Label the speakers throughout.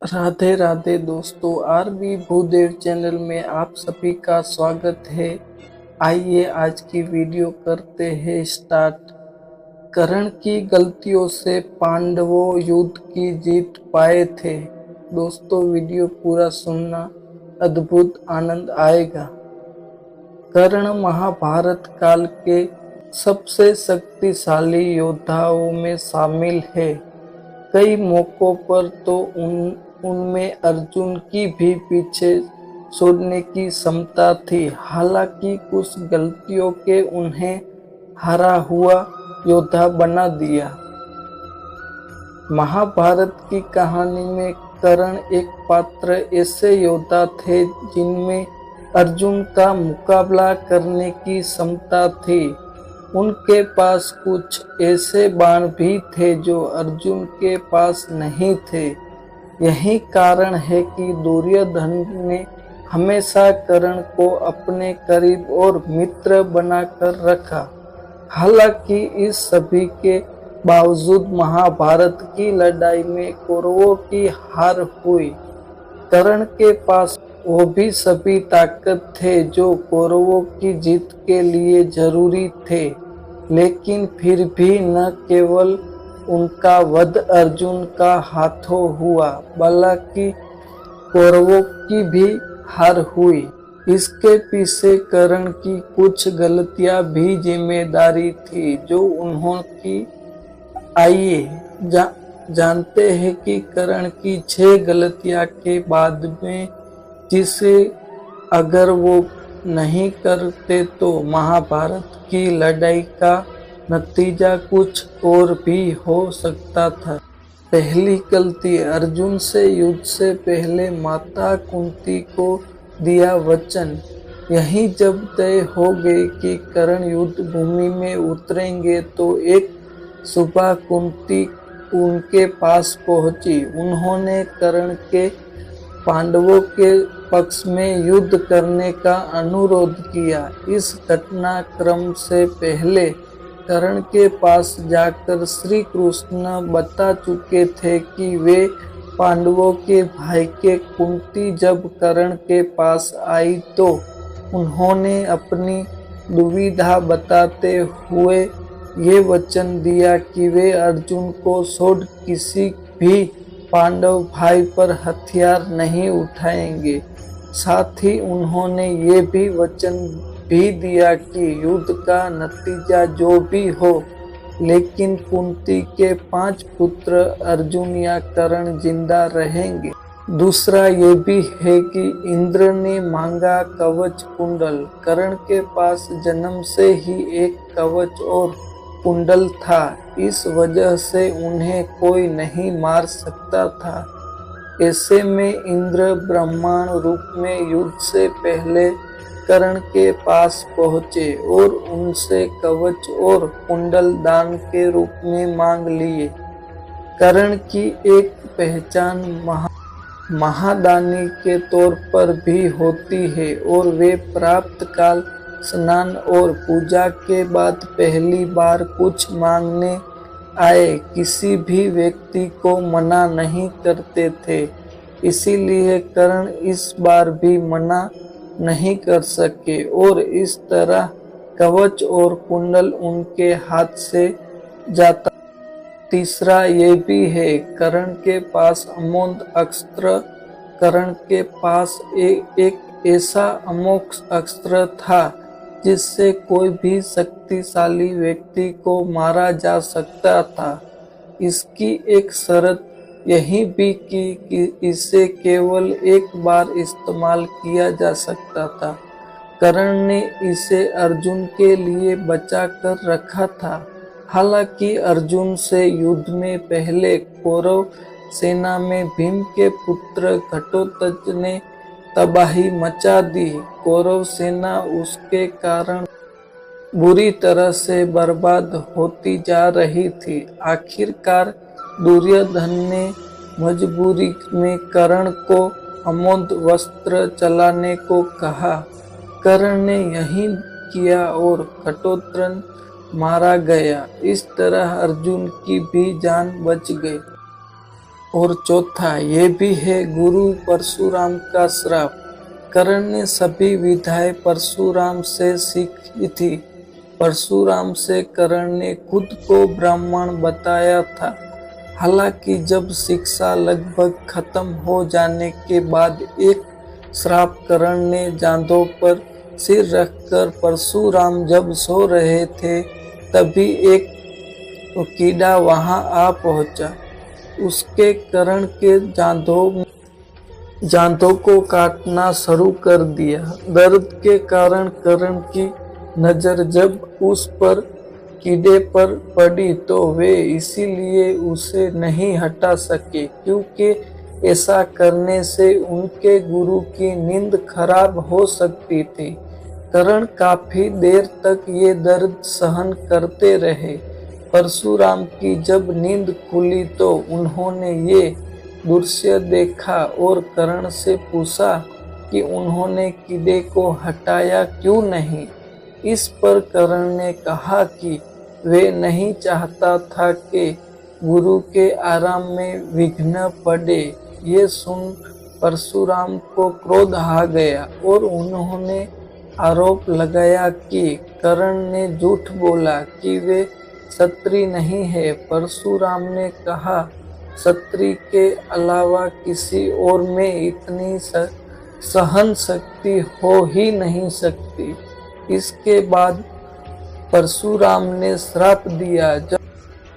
Speaker 1: राधे राधे दोस्तों, RB Bhudev channel में आप सभी का स्वागत है। आइए आज की वीडियो करते हैं स्टार्ट। कर्ण की गलतियों से पांडवों युद्ध की जीत पाए थे। दोस्तों वीडियो पूरा सुनना, अद्भुत आनंद आएगा। कर्ण महाभारत काल के सबसे शक्तिशाली योद्धाओं में शामिल है। कई मौकों पर तो उनमें अर्जुन की भी पीछे छोड़ने की क्षमता थी। हालांकि कुछ गलतियों के उन्हें हारा हुआ योद्धा बना दिया। महाभारत की कहानी में कर्ण एक पात्र ऐसे योद्धा थे जिनमें अर्जुन का मुकाबला करने की क्षमता थी। उनके पास कुछ ऐसे बाण भी थे जो अर्जुन के पास नहीं थे। यही कारण है कि दुर्योधन ने हमेशा कर्ण को अपने करीब और मित्र बनाकर रखा। हालांकि इस सभी के बावजूद महाभारत की लड़ाई में कौरवों की हार हुई। कर्ण के पास वो भी सभी ताकत थे जो कौरवों की जीत के लिए जरूरी थे, लेकिन फिर भी न केवल उनका वध अर्जुन का हाथों हुआ बल्कि कौरवों की भी हार हुई। इसके पीछे कर्ण की कुछ गलतियां भी जिम्मेदारी थी जो उन्होंने आइए जानते हैं कि कर्ण की 6 गलतियां के बाद में जिसे अगर वो नहीं करते तो महाभारत की लड़ाई का नतीजा कुछ और भी हो सकता था। पहली गलती, अर्जुन से युद्ध से पहले माता कुंती को दिया वचन। यही जब तय हो गए कि कर्ण युद्ध भूमि में उतरेंगे तो एक सुबह कुंती उनके पास पहुंची। उन्होंने कर्ण के पांडवों के पक्ष में युद्ध करने का अनुरोध किया। इस घटनाक्रम से पहले कर्ण के पास जाकर श्री कृष्ण बता चुके थे कि वे पांडवों के भाई के कुंती जब कर्ण के पास आई तो उन्होंने अपनी दुविधा बताते हुए ये वचन दिया कि वे अर्जुन को छोड़ किसी भी पांडव भाई पर हथियार नहीं उठाएंगे। साथ ही उन्होंने ये भी वचन भी दिया कि युद्ध का नतीजा जो भी हो, लेकिन कुंती के 5 पुत्र अर्जुन या कर्ण जिंदा रहेंगे। दूसरा ये भी है कि इंद्र ने मांगा कवच कुंडल। कर्ण के पास जन्म से ही एक कवच और कुंडल था, इस वजह से उन्हें कोई नहीं मार सकता था। ऐसे में इंद्र ब्रह्मांड रूप में युद्ध से पहले कर्ण के पास पहुँचे और उनसे कवच और कुंडल दान के रूप में मांग लिए। कर्ण की एक पहचान महादानी के तौर पर भी होती है और वे प्राप्त काल स्नान और पूजा के बाद पहली बार कुछ मांगने आए किसी भी व्यक्ति को मना नहीं करते थे। इसीलिए कर्ण इस बार भी मना नहीं कर सके और इस तरह कवच और कुंडल उनके हाथ से जाता। तीसरा ये भी है, कर्ण के पास अमोघ अस्त्र। कर्ण के पास एक ऐसा अमोघ अस्त्र था जिससे कोई भी शक्तिशाली व्यक्ति को मारा जा सकता था। इसकी एक शर्त यही भी कि इसे केवल एक बार इस्तेमाल किया जा सकता था। कर्ण ने इसे अर्जुन के लिए बचा कर रखा था। हालांकि अर्जुन से युद्ध में पहले कौरव सेना में भीम के पुत्र घटोत्कच ने तबाही मचा दी। कौरव सेना उसके कारण बुरी तरह से बर्बाद होती जा रही थी। आखिरकार दुर्योधन ने मजबूरी में कर्ण को अमोघ वस्त्र चलाने को कहा। कर्ण ने यही किया और घटोत्कच मारा गया। इस तरह अर्जुन की भी जान बच गई। और चौथा ये भी है गुरु परशुराम का श्राप। कर्ण ने सभी विद्याएं परशुराम से सीखी थी। परशुराम से कर्ण ने खुद को ब्राह्मण बताया था। हालांकि जब शिक्षा लगभग खत्म हो जाने के बाद एक श्राप कर्ण ने जांघों पर सिर रखकर परशुराम जब सो रहे थे तभी एक कीड़ा वहां आ पहुंचा। उसके कर्ण के जांघों को काटना शुरू कर दिया। दर्द के कारण कर्ण की नजर जब उस पर कीड़े पर पड़ी तो वे इसीलिए उसे नहीं हटा सके क्योंकि ऐसा करने से उनके गुरु की नींद खराब हो सकती थी। कर्ण काफी देर तक ये दर्द सहन करते रहे। परशुराम की जब नींद खुली तो उन्होंने ये दृश्य देखा और कर्ण से पूछा कि उन्होंने कीड़े को हटाया क्यों नहीं। इस पर कर्ण ने कहा कि वे नहीं चाहता था कि गुरु के आराम में विघ्न पड़े। ये सुन परशुराम को क्रोध आ गया और उन्होंने आरोप लगाया कि कर्ण ने झूठ बोला कि वे क्षत्रिय नहीं है। परशुराम ने कहा, क्षत्रिय के अलावा किसी और में इतनी सहन शक्ति हो ही नहीं सकती। इसके बाद परशुराम ने श्राप दिया,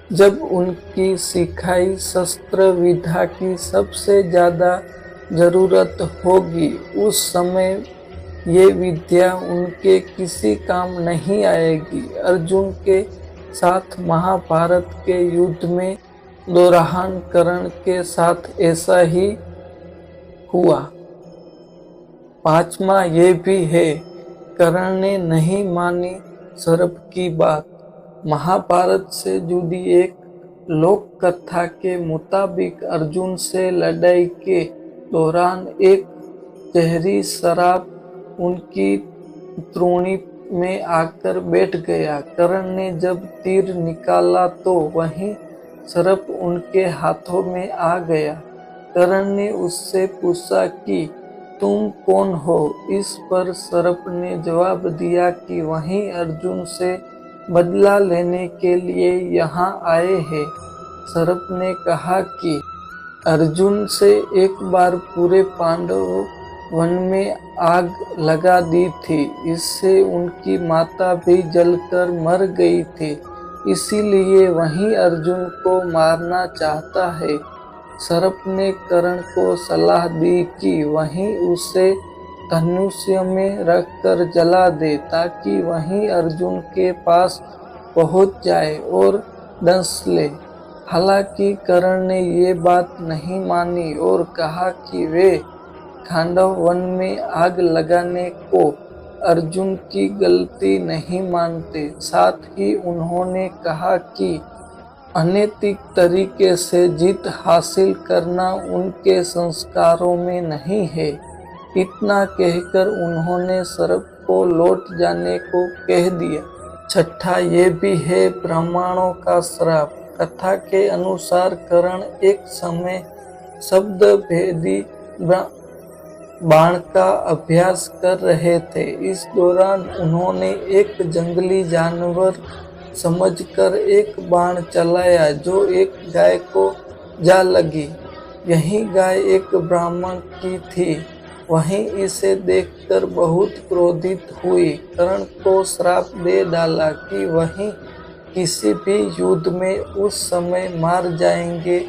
Speaker 1: जब उनकी सिखाई शस्त्र विद्या की सबसे ज्यादा जरूरत होगी उस समय ये विद्या उनके किसी काम नहीं आएगी। अर्जुन के साथ महाभारत के युद्ध में दोराहन कर्ण के साथ ऐसा ही हुआ। पांचवा ये भी है, कर्ण ने नहीं मानी सर्प की बात। महाभारत से जुड़ी एक लोक कथा के मुताबिक अर्जुन से लड़ाई के दौरान एक जहरी शराब उनकी त्रोणी में आकर बैठ गया। कर्ण ने जब तीर निकाला तो वही सर्प उनके हाथों में आ गया। कर्ण ने उससे पूछा कि तुम कौन हो। इस पर सर्प ने जवाब दिया कि वही अर्जुन से बदला लेने के लिए यहाँ आए हैं। सर्प ने कहा कि अर्जुन से एक बार पूरे पांडव वन में आग लगा दी थी, इससे उनकी माता भी जलकर मर गई थी, इसीलिए वही अर्जुन को मारना चाहता है। सर्प ने कर्ण को सलाह दी कि वहीं उसे धनुष्य में रखकर जला दे ताकि वहीं अर्जुन के पास पहुंच जाए और दंश ले। हालांकि कर्ण ने ये बात नहीं मानी और कहा कि वे खांडव वन में आग लगाने को अर्जुन की गलती नहीं मानते। साथ ही उन्होंने कहा कि अनैतिक तरीके से जीत हासिल करना उनके संस्कारों में नहीं है। इतना कहकर उन्होंने सर्प को लौट जाने को कह दिया। छठा ये भी है ब्राह्मणों का श्राप। कथा के अनुसार कर्ण एक समय शब्द भेदी बाण का अभ्यास कर रहे थे। इस दौरान उन्होंने एक जंगली जानवर समझकर एक बाण चलाया जो एक गाय को जा लगी। यही गाय एक ब्राह्मण की थी। वहीं इसे देखकर बहुत क्रोधित हुई। कर्ण को श्राप दे डाला कि वहीं किसी भी युद्ध में उस समय मार जाएंगे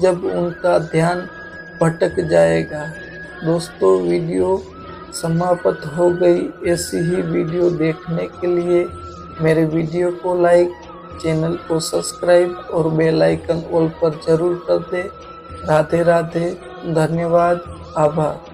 Speaker 1: जब उनका ध्यान भटक जाएगा। दोस्तों, वीडियो समाप्त हो गई। ऐसी ही वीडियो देखने के लिए मेरे वीडियो को लाइक, चैनल को सब्सक्राइब और बेल आइकन ऑल पर जरूर कर दें। राधे राधे, धन्यवाद, आभार।